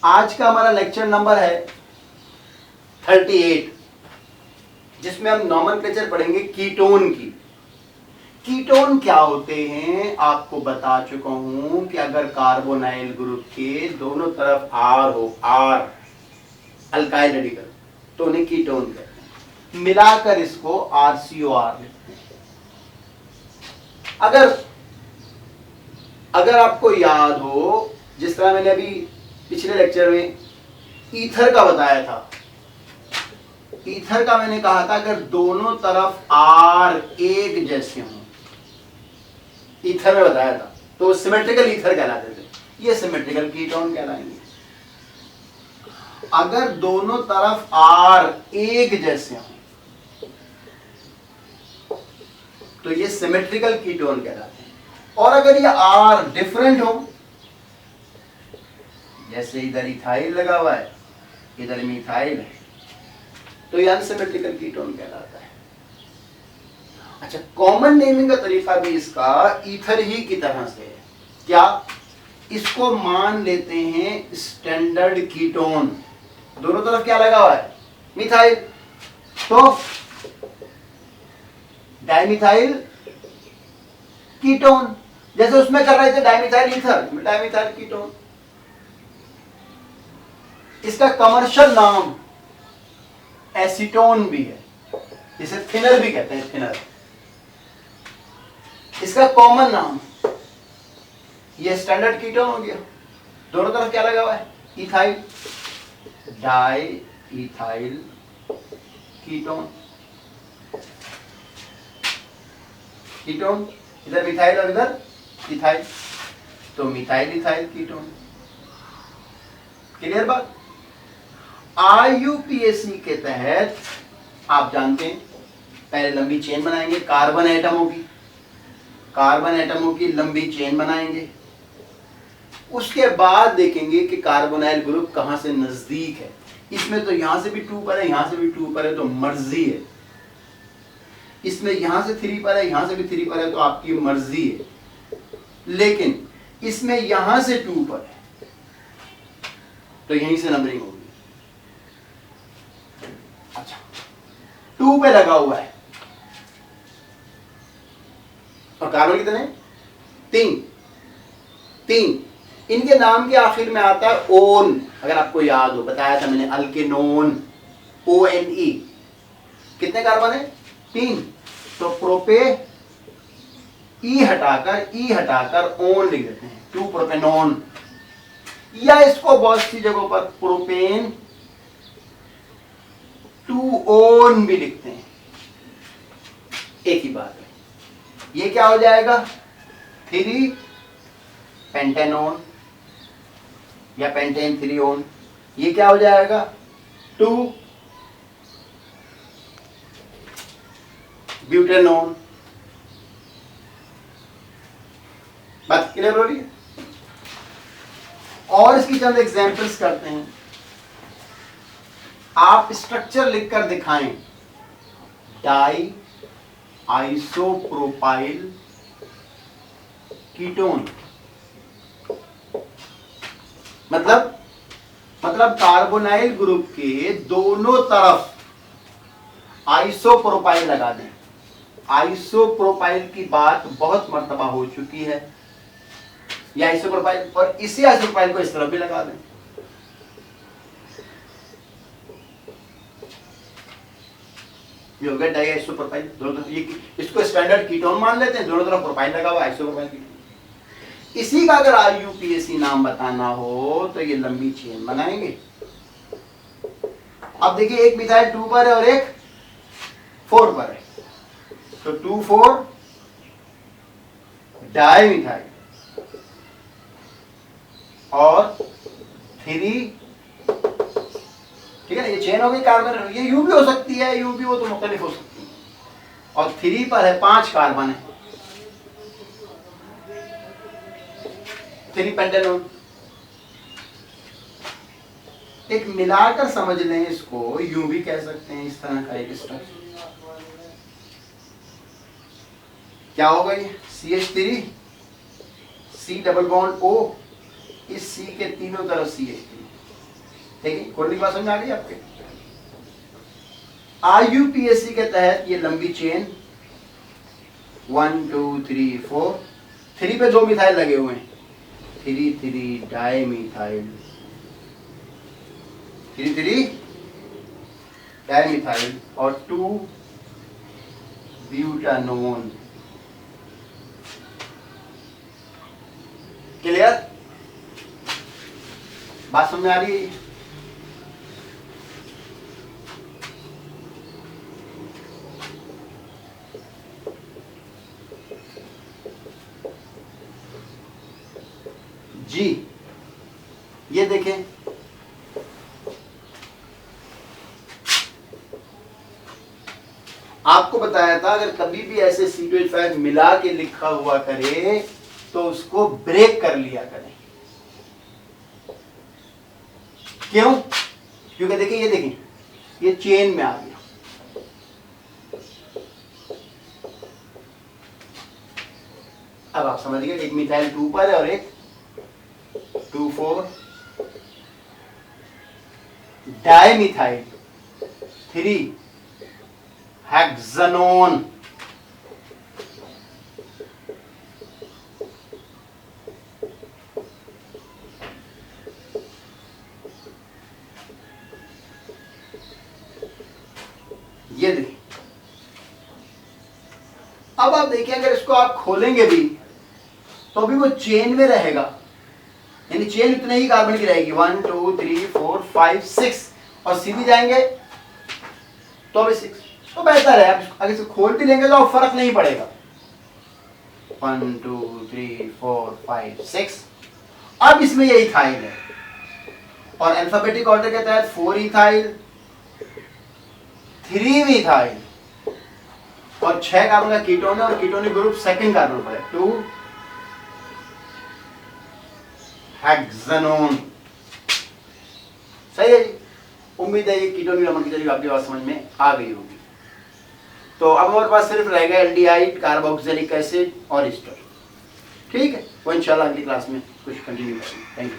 आज का हमारा लेक्चर नंबर है 38, जिसमें हम नॉमेनक्लेचर पढ़ेंगे कीटोन की। कीटोन क्या होते हैं आपको बता चुका हूं कि अगर कार्बोनाइल ग्रुप के दोनों तरफ आर हो, आर अल्काइल रेडिकल, तो उन्हें कीटोन कहते हैं। मिलाकर इसको RCOR लिखते हैं। अगर आपको याद हो, जिस तरह मैंने अभी पिछले लेक्चर में ईथर का बताया था, ईथर का मैंने कहा था अगर दोनों तरफ आर एक जैसे हों, ईथर में बताया था, तो सिमेट्रिकल ईथर कहलाते थे। ये सिमेट्रिकल कीटोन कहलाएंगे। अगर दोनों तरफ आर एक जैसे हों, तो ये सिमेट्रिकल कीटोन कहलाते हैं। और अगर ये आर डिफरेंट हो, जैसे इधर इथाइल लगा हुआ है, इधर मिथाइल है, तो ये अनसिमेट्रिकल कीटोन कहलाता है। अच्छा, कॉमन नेमिंग का तरीका भी इसका ईथर ही की तरह से है। क्या? इसको मान लेते हैं स्टैंडर्ड कीटोन। दोनों तरफ क्या लगा हुआ है? मिथाइल, तो डाइमिथाइल कीटोन। जैसे उसमें कर रहे थे डाइमिथाइल ईथर, डाइमिथाइल कीटोन। इसका कमर्शियल नाम एसीटोन भी है, इसे थिनर भी कहते हैं, थिनर। इसका कॉमन नाम, ये स्टैंडर्ड कीटोन हो गया। दोनों तरफ क्या लगा हुआ है? Ethyl, di ethyl ketone. Ketone इधर मिथाइल और इधर इथाइल, तो मिथाइल इथाइल कीटोन। क्लियर बात? IUPAC के तहत आप जानते हैं पहले लंबी चेन बनाएंगे कार्बन एटमों की, कार्बन एटमों की लंबी चेन बनाएंगे। उसके बाद देखेंगे कि कार्बोनाइल ग्रुप कहां से नजदीक है। इसमें तो यहां से भी 2 पर है, यहां से भी 2 पर है, तो मर्जी है। इसमें यहां से 3 पर है, यहां से भी 3 पर है, तो आपकी मर्जी है। लेकिन इसमें यहां से 2 पर है, तो यहीं से नंबरिंग होगी। अच्छा, 2 पे लगा हुआ है और कार्बन कितने? 3। इनके नाम के आखिर में आता है ओन। अगर आपको याद हो, बताया था मैंने, अल्केनोन, ONE। कितने कार्बन है? 3। तो प्रोपे ई हटाकर ओन लिख देते हैं, 2 प्रोपेनोन। या इसको बहुत सी जगहों पर प्रोपेन 2 ओन भी लिखते हैं। एक ही बात है। ये क्या हो जाएगा? 3 पेंटेनोन या पेंटेन 3 ओन। ये क्या हो जाएगा? 2 ब्यूटेनोन। बात क्लियर हो रही है? और इसकी चंद एग्जांपल्स करते हैं। आप स्ट्रक्चर लिखकर दिखाएं। डाई आइसोप्रोपाइल कीटोन, मतलब कार्बोनाइल ग्रुप के दोनों तरफ आइसोप्रोपाइल लगा दें। आइसोप्रोपाइल की बात बहुत मर्तबा हो चुकी है, या आइसोप्रोपाइल, और इसी आइसोप्रोपाइल को इस तरफ भी लगा दें। ये हो गया डाई आइसोप्रोपाइल। दोनों तरफ ये, इसको स्टैंडर्ड कीटोन मान लेते हैं, दोनों तरफ प्रोपाइल लगा हुआ, आइसोप्रोपाइल कीटोन। इसी का अगर IUPAC नाम बताना हो तो ये लंबी चेन बनाएंगे। अब देखिए, एक मिथाइल 2 पर है और एक 4 पर है, तो 2,4 डाई मिथाइल और 3, ठीक है ना, ये चेन हो गई कार्बन। ये यू भी हो सकती है, यू भी, वो तो मुख्तलिफ हो सकती है। और 3 पर है 5 कार्बन है, 3 पेंटेनोन। एक मिलाकर समझ लें इसको, यूं भी कह सकते हैं, इस तरह का एक स्ट्रक्चर क्या होगा? ये CH3, C double bond O, इस C के तीनों तरफ CH3, ठीक है, कोई बात समझ आ गई आपके? IUPAC के तहत ये लंबी चेन 1 2 3 4, 3 पे 2 मिथाइल लगे हुए हैं, 3 डाइमिथाइल, 3 डाइमिथाइल और 2 ब्यूटानोन। क्लियर? बात समझ आ रही है? जी, ये देखें, आपको बताया था अगर कभी भी ऐसे C2H5 मिला के लिखा हुआ करे तो उसको ब्रेक कर लिया करें। क्यों? क्योंकि देखिए, ये देखें, ये चेन में आ गया, अब आप समझ गए, एक मिथाइल 2 पर है और एक 2,4 डाइमिथाइल 3 हेक्सानोन। ये देखिए, अब आप देखिए, अगर इसको आप खोलेंगे भी तो भी वो चेन में रहेगा, यानी चेन इतने ही कार्बन की रहेगी, 1 2 3 4 5 6 और सीधी जाएंगे तो अभी 6, तो बेहतर है अगर इसे खोल भी लेंगे तो फर्क नहीं पड़ेगा। 1 2 3 4 5 6, अब इसमें ये इथाइल है और अल्फाबेटिक ऑर्डर के तहत 4 इथाइल, 3 मिथाइल और 6 कार्बन का कीटोन है और कीटोनिक ग्रुप सेकंड कार्बन पर है, 2 हेक्सानोन। सही है जी, उम्मीद है ये कीटोनिक नंबर की तरीके आपकी बात समझ में आ गई होगी। तो अब हमारे पास सिर्फ रहेगा एल्डिहाइड, कार्बोक्सिलिक एसिड और एस्टर। ठीक है, वो इंशाल्लाह अगली क्लास में कुछ कंटिन्यू करेंगे। Thank you.